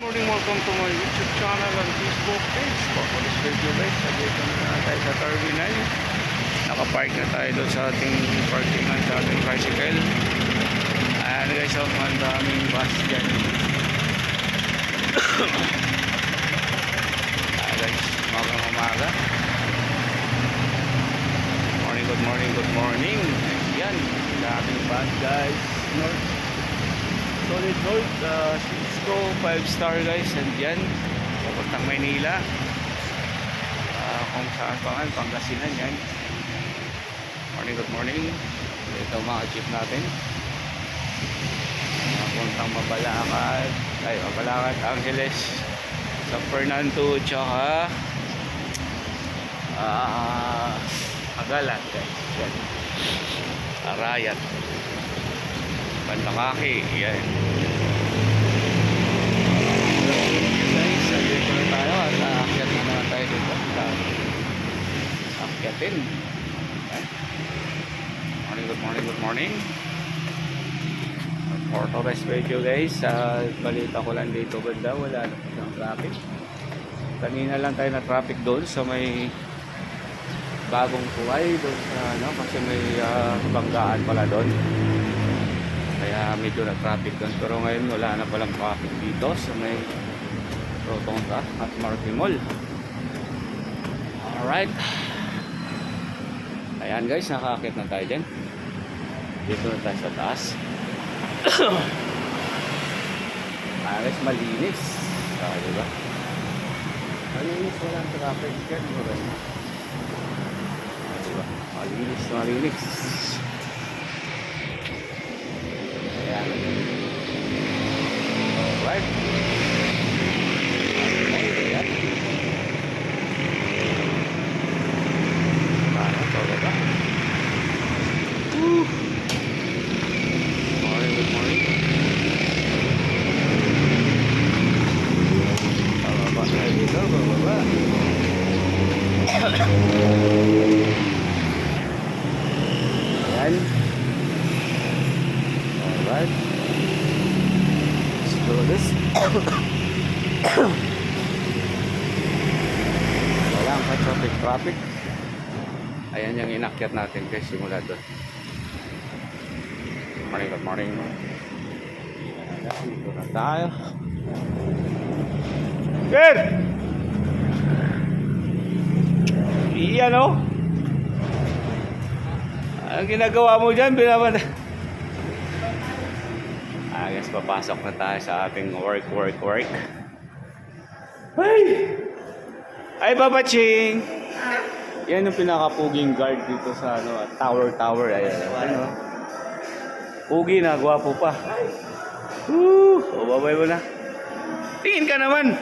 Morning, welcome to my YouTube channel and Facebook page. For this video guys, nandito na tayo sa terminal. Nakapark na tayo doon sa ating parkingan sa ating tricycle. Ayan guys, ang daming bus dyan. Ayan guys, umaga. Good morning. Ayan, daming bus guys. Solid North, Cisco 5-star guys, and yan papuntang Maynila, kung saan pa nga, Pangasinan yan. Good morning. Ito mga jeep natin, papuntang Mabalacat, Angeles, San Fernando, tsaka Agalat guys, yan. Arayat, Pandakaki, yan. Guys, dito na tayo at aakyat na naman tayo dito. Aakyatin. Good morning. For today's video guys, balita ko lang dito banda, wala na ng traffic. Kanina lang tayo na traffic doon sa may bagong tuway doon sa kasi may banggaan pala doon. Kaya medyo na traffic doon, pero ngayon wala na palang traffic dito sa may Rotonda at Marquee Mall. Alright, ayan guys, nakakakit na tayo dyan. Dito na tayo sa taas. Guys, malinis, diba? Malinis, walang traffic dyan, diba? Malinis. Alright. Ayan. Paano ito ba? Good morning. Bababa tayo dito, bababa. Ayan. Alright. Let's do this. Walang traffic. Ayan yung inakyat natin guys, simula doon. Good morning. Dito na tayo. Good! Iyan o. Anong ginagawa mo dyan? Guys, papasok na tayo sa ating work. Ay, babaching! Yan yung pinakapuging guard dito sa tower. Ayan. Pugi na, gwapo pa. Babay mo na. Tingin ka naman.